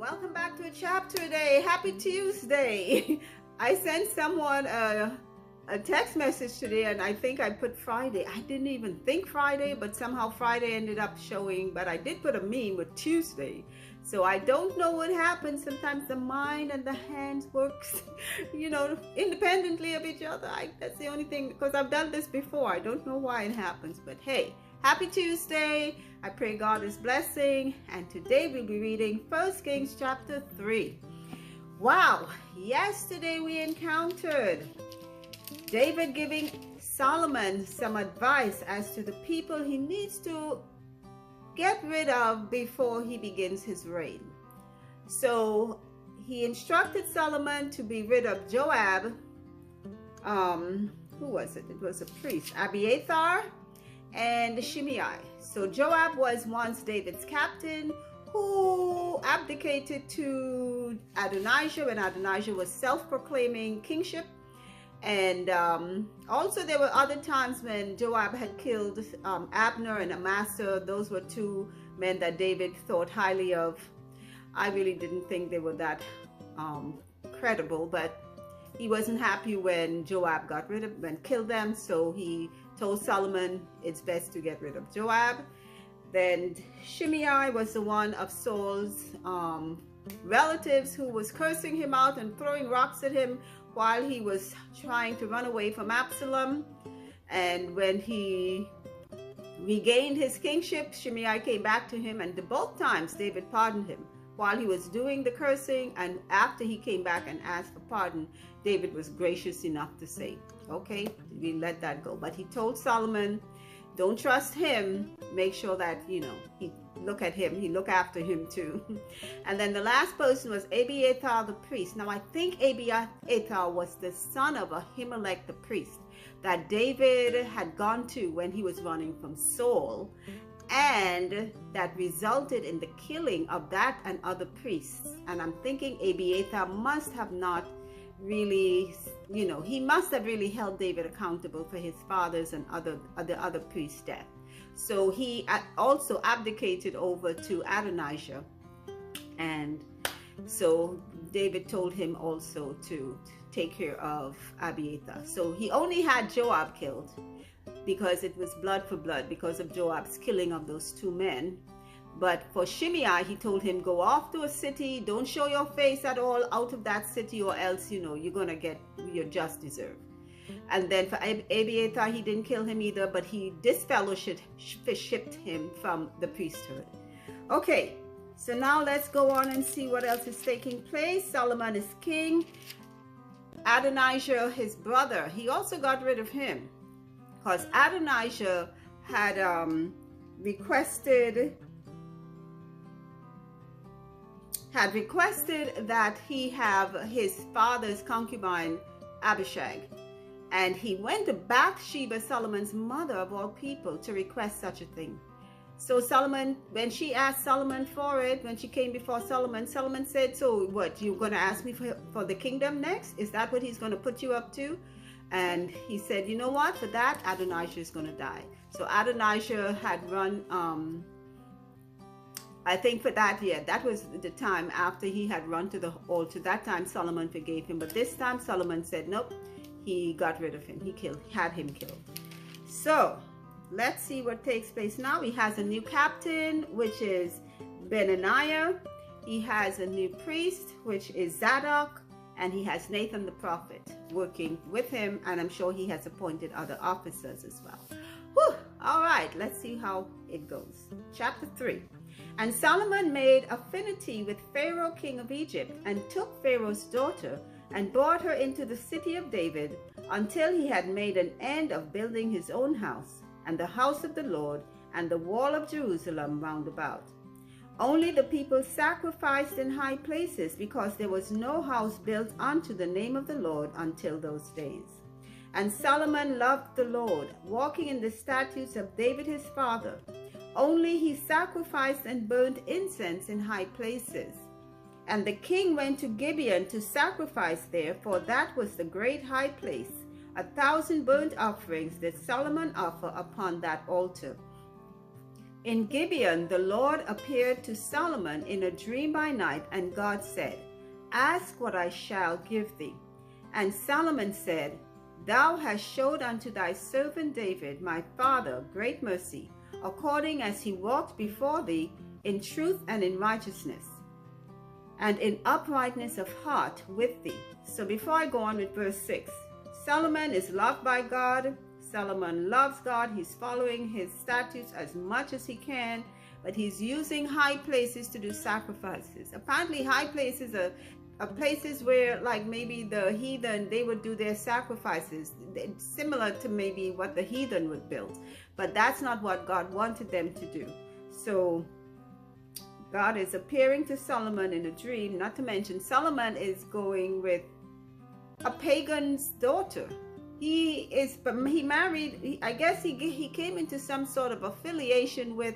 welcome back to a chapter today. Happy Tuesday. I sent someone a text message today and I think I put Friday. I didn't even think Friday, but somehow Friday ended up showing, but I did put a meme with Tuesday. So I don't know what happens. Sometimes the mind and the hands works, independently of each other. That's the only thing, because I've done this before. I don't know why it happens, but hey, happy Tuesday. I pray God is blessing. And today we'll be reading 1 Kings chapter 3. Wow, yesterday we encountered David giving Solomon some advice as to the people he needs to get rid of before he begins his reign. So he instructed Solomon to be rid of Joab. Who was it? It was a priest, Abiathar, and Shimei. So Joab was once David's captain who abdicated to Adonijah when Adonijah was self-proclaiming kingship. And also there were other times when Joab had killed Abner and Amasa. Those were two men that David thought highly of. I really didn't think they were that credible, but he wasn't happy when Joab killed them. So he told Solomon it's best to get rid of Joab. Then Shimei was the one of Saul's relatives who was cursing him out and throwing rocks at him while he was trying to run away from Absalom. And when he regained his kingship, Shimei came back to him, and both times David pardoned him. While he was doing the cursing, and after he came back and asked for pardon, David was gracious enough to say, okay, we let that go. But he told Solomon, don't trust him. Make sure that, he look at him. He look after him too. And then the last person was Abiathar the priest. Now I think Abiathar was the son of Ahimelech the priest that David had gone to when he was running from Saul, and that resulted in the killing of that and other priests. And I'm thinking Abiathar must have not really, he must have really held David accountable for his father's and other priests' death. So he also abdicated over to Adonijah, and so David told him also to take care of Abiathar. So he only had Joab killed because it was blood for blood because of Joab's killing of those two men. But for Shimei, he told him, go off to a city, don't show your face at all out of that city, or else, you're going to get your just deserve. And then for Abiathar, he didn't kill him either, but he disfellowshipped him from the priesthood. Okay, so now let's go on and see what else is taking place. Solomon is king. Adonijah, his brother, he also got rid of him because Adonijah had requested that he have his father's concubine Abishag, and he went to Bathsheba, Solomon's mother of all people, to request such a thing. So Solomon, when she asked Solomon for it, when she came before Solomon, Solomon said, so what, you're going to ask me for the kingdom next? Is that what he's going to put you up to? And he said, you know what, for that Adonijah is going to die. So Adonijah had run I think for that, that was the time after he had run to the altar. That time Solomon forgave him, but this time Solomon said nope, he got rid of him. He had him killed. So let's see what takes place now. He has a new captain, which is Benaniah. He has a new priest, which is Zadok, and he has Nathan the prophet working with him, and I'm sure he has appointed other officers as well. Whew. All right, let's see how it goes. Chapter 3. And Solomon made affinity with Pharaoh, king of Egypt, and took Pharaoh's daughter and brought her into the city of David until he had made an end of building his own house and the house of the Lord and the wall of Jerusalem round about. Only the people sacrificed in high places, because there was no house built unto the name of the Lord until those days. And Solomon loved the Lord, walking in the statutes of David his father. Only he sacrificed and burned incense in high places. And the king went to Gibeon to sacrifice there, for that was the great high place. 1,000 burnt offerings did Solomon offer upon that altar. In Gibeon, the Lord appeared to Solomon in a dream by night, and God said, Ask what I shall give thee. And Solomon said, Thou hast showed unto thy servant David, my father, great mercy, according as he walked before thee in truth and in righteousness, and in uprightness of heart with thee. So before I go on with verse 6, Solomon is loved by God. Solomon loves God. He's following his statutes as much as he can, but he's using high places to do sacrifices. Apparently high places are places where, like, maybe the heathen, they would do their sacrifices, similar to maybe what the heathen would build, but that's not what God wanted them to do. So God is appearing to Solomon in a dream. Not to mention, Solomon is going with a pagan's daughter. He married, I guess he came into some sort of affiliation with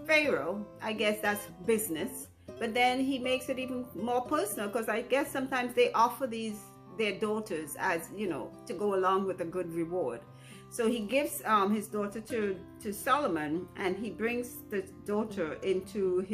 Pharaoh. I guess that's business. But then he makes it even more personal, because I guess sometimes they offer their daughters as, you know, to go along with a good reward. So he gives his daughter to Solomon, and he brings the daughter into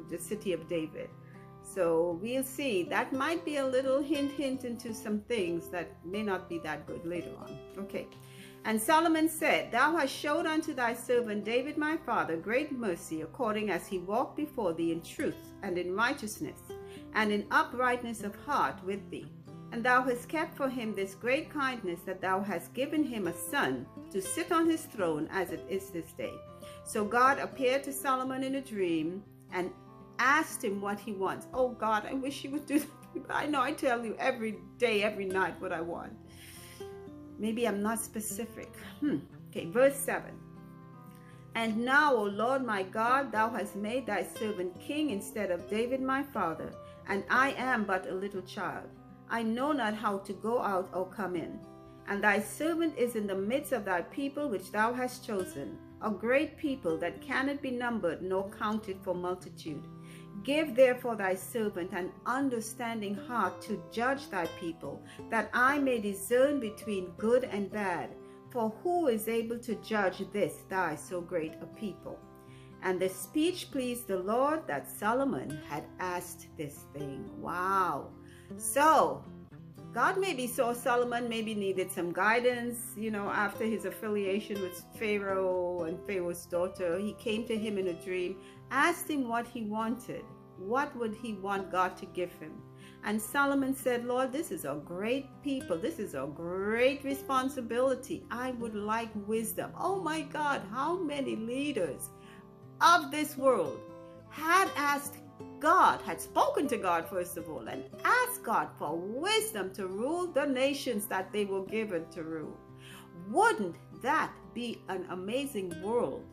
the city of David. So we'll see. That might be a little hint into some things that may not be that good later on. Okay. And Solomon said, Thou hast showed unto thy servant David my father great mercy, according as he walked before thee in truth and in righteousness, and in uprightness of heart with thee. And thou hast kept for him this great kindness, that thou hast given him a son to sit on his throne, as it is this day. So God appeared to Solomon in a dream and asked him what he wants. Oh God, I wish you would do that. I know I tell you every day, every night what I want. Maybe I'm not specific. Okay, verse 7. And now, O Lord my God, thou hast made thy servant king instead of David my father, and I am but a little child. I know not how to go out or come in. And thy servant is in the midst of thy people which thou hast chosen, a great people that cannot be numbered nor counted for multitude. Give therefore thy servant an understanding heart to judge thy people, that I may discern between good and bad. For who is able to judge this thy so great a people? And the speech pleased the Lord, that Solomon had asked this thing. Wow. So God maybe saw Solomon maybe needed some guidance, you know, after his affiliation with Pharaoh and Pharaoh's daughter. He came to him in a dream, asked him what he wanted. What would he want God to give him? And Solomon said, Lord, this is a great people. This is a great responsibility. I would like wisdom. Oh my God, how many leaders of this world had asked God, had spoken to God first of all, and asked God for wisdom to rule the nations that they were given to rule. Wouldn't that be an amazing world?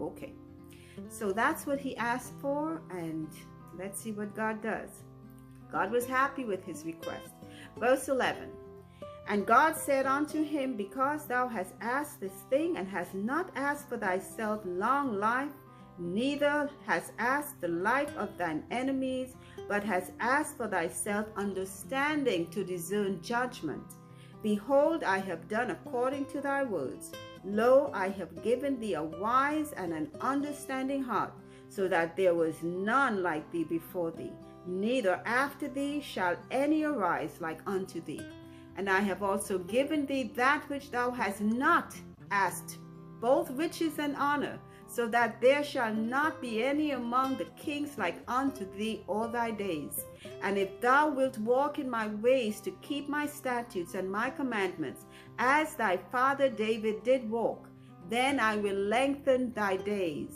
Okay. So that's what he asked for, and let's see what God does. God was happy with his request. Verse 11. And God said unto him, Because thou hast asked this thing, and hast not asked for thyself long life, neither hast asked the life of thine enemies, but hast asked for thyself understanding to discern judgment. Behold, I have done according to thy words. Lo, I have given thee a wise and an understanding heart, so that there was none like thee before thee, neither after thee shall any arise like unto thee. And I have also given thee that which thou hast not asked, both riches and honor, so that there shall not be any among the kings like unto thee all thy days. And if thou wilt walk in my ways to keep my statutes and my commandments, as thy father David did walk, then I will lengthen thy days.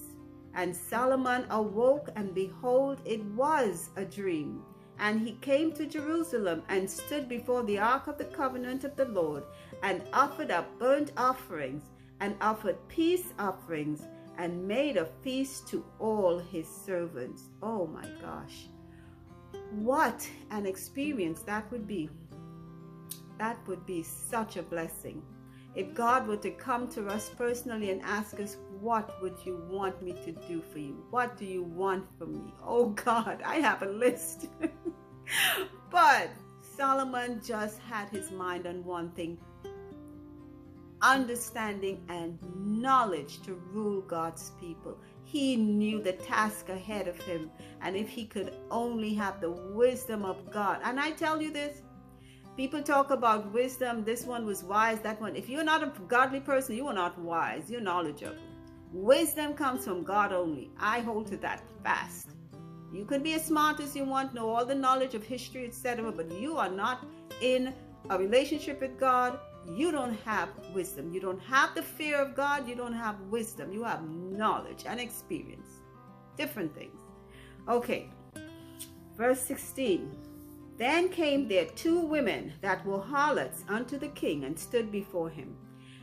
And Solomon awoke, and behold, it was a dream. And he came to Jerusalem, and stood before the ark of the covenant of the Lord, and offered up burnt offerings, and offered peace offerings, and made a feast to all his servants. Oh my gosh. What an experience that would be. That would be such a blessing. If God were to come to us personally and ask us, what would you want me to do for you? What do you want from me? Oh God, I have a list. But Solomon just had his mind on one thing. understanding and knowledge to rule God's people. He knew the task ahead of him, and if he could only have the wisdom of God. And I tell you this, people talk about wisdom. This one was wise, that one. If you're not a godly person, you are not wise. You're knowledgeable. Wisdom comes from God only. I hold to that fast. You can be as smart as you want, know all the knowledge of history, etc., but you are not in a relationship with God. You don't have wisdom. You don't have the fear of God. You don't have wisdom. You have knowledge and experience. Different things. Okay. Verse 16. Then came there 2 women that were harlots unto the king, and stood before him.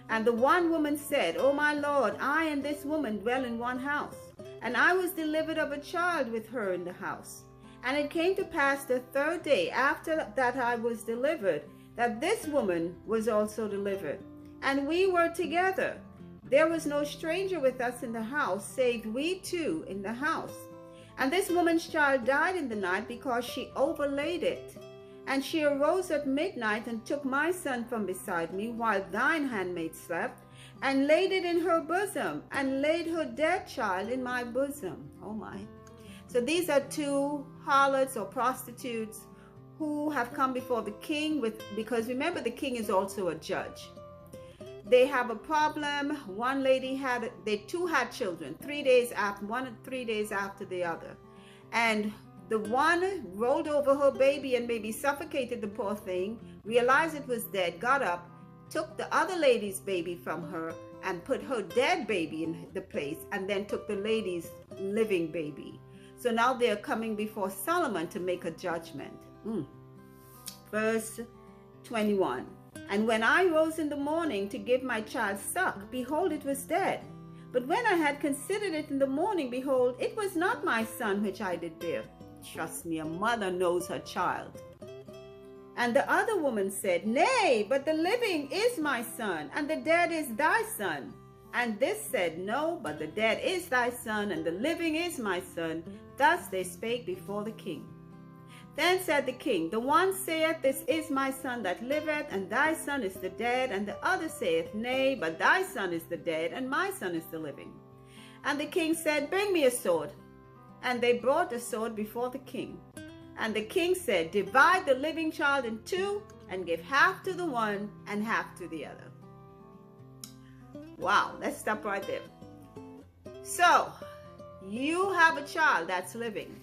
And the one woman said, O my Lord, I and this woman dwell in one house, and I was delivered of a child with her in the house. And it came to pass the 3rd day after that I was delivered, that this woman was also delivered. And we were together. There was no stranger with us in the house, save we 2 in the house. And this woman's child died in the night, because she overlaid it. And she arose at midnight, and took my son from beside me, while thine handmaid slept, and laid it in her bosom, and laid her dead child in my bosom. Oh my. So these are 2 harlots or prostitutes who have come before the king because remember, the king is also a judge. They have a problem. One lady they 2 had children, 3 days after, one 3 days after the other. And the one rolled over her baby and maybe suffocated the poor thing, realized it was dead, got up, took the other lady's baby from her, and put her dead baby in the place, and then took the lady's living baby. So now they're coming before Solomon to make a judgment. Verse 21. And when I rose in the morning to give my child suck, behold, it was dead. But when I had considered it in the morning, behold, it was not my son which I did bear. Trust me, a mother knows her child. And the other woman said, Nay, but the living is my son, and the dead is thy son. And this said, No, but the dead is thy son, and the living is my son. Thus they spake before the king. Then said the king, The one saith, This is my son that liveth, and thy son is the dead. And the other saith, Nay, but thy son is the dead, and my son is the living. And the king said, Bring me a sword. And they brought a sword before the king. And the king said, Divide the living child in 2, and give half to the one and half to the other. Wow, let's stop right there. So, you have a child that's living.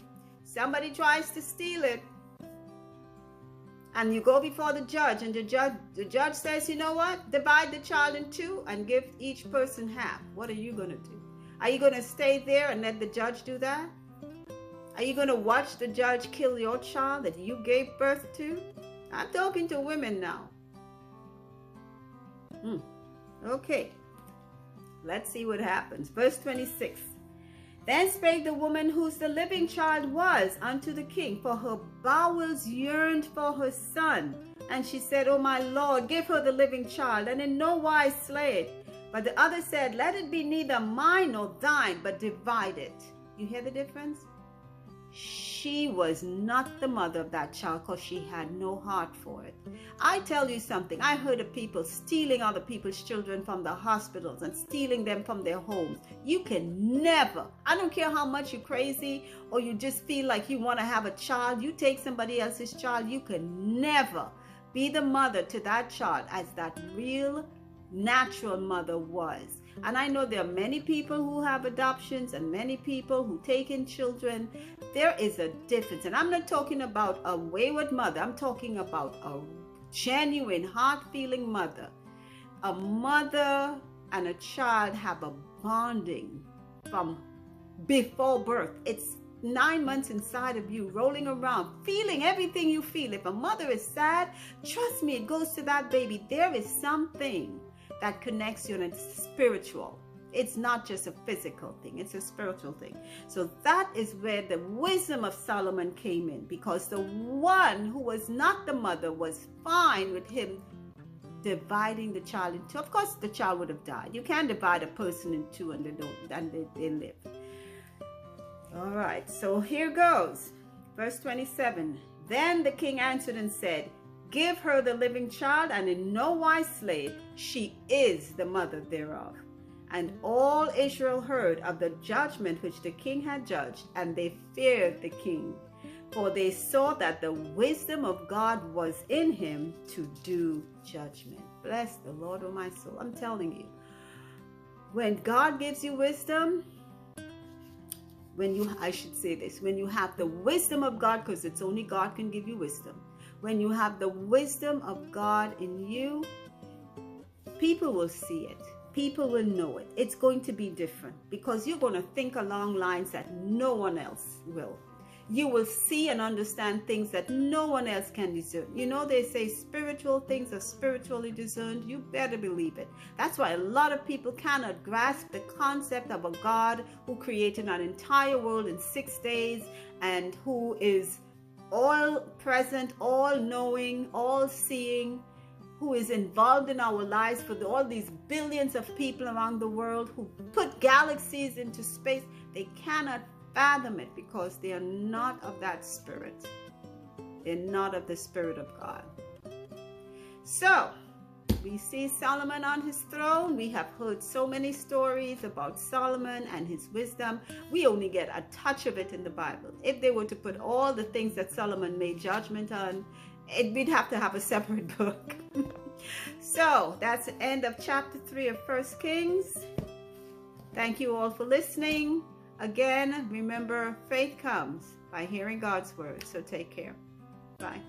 Somebody tries to steal it, and you go before the judge, and the judge says, you know what? Divide the child in 2 and give each person half. What are you going to do? Are you going to stay there and let the judge do that? Are you going to watch the judge kill your child that you gave birth to? I'm talking to women now. Okay. Let's see what happens. Verse 26. Then spake the woman whose the living child was unto the king, for her bowels yearned for her son. And she said, O my Lord, give her the living child, and in no wise slay it. But the other said, Let it be neither mine nor thine, but divide it. You hear the difference? She was not the mother of that child because she had no heart for it. I tell you something, I heard of people stealing other people's children from the hospitals and stealing them from their homes. You can never, I don't care how much you're crazy or you just feel like you want to have a child, you take somebody else's child, you can never be the mother to that child as that real natural mother was. And I know there are many people who have adoptions and many people who take in children. There is a difference. And I'm not talking about a wayward mother. I'm talking about a genuine, heart-feeling mother. A mother and a child have a bonding from before birth. It's 9 months inside of you, rolling around, feeling everything you feel. If a mother is sad, trust me, it goes to that baby. There is something that connects you, and it's spiritual. It's not just a physical thing, it's a spiritual thing. So that is where the wisdom of Solomon came in, because the one who was not the mother was fine with him dividing the child in 2. Of course, the child would have died. You can't divide a person in 2 and they live. All right, so here goes. Verse 27. Then the king answered and said, give her the living child, and in no wise slave. She is the mother thereof. And all Israel heard of the judgment which the king had judged, and they feared the king, for they saw that the wisdom of God was in him to do judgment. Bless the Lord, O my soul. I'm telling you, when God gives you wisdom, when you have the wisdom of God, because it's only God can give you wisdom. When you have the wisdom of God in you, people will see it. People will know it. It's going to be different because you're going to think along lines that no one else will. You will see and understand things that no one else can discern. You know, they say spiritual things are spiritually discerned. You better believe it. That's why a lot of people cannot grasp the concept of a God who created an entire world in 6 days and who is all present, all knowing, all seeing, who is involved in our lives for all these billions of people around the world, who put galaxies into space. They cannot fathom it because they are not of that spirit. They're not of the Spirit of God. So we see Solomon on his throne. We have heard so many stories about Solomon and his wisdom. We only get a touch of it in the Bible. If they were to put all the things that Solomon made judgment on, we'd have to have a separate book. So that's the end of chapter 3 of 1 Kings. Thank you all for listening. Again, remember, faith comes by hearing God's word. So take care. Bye.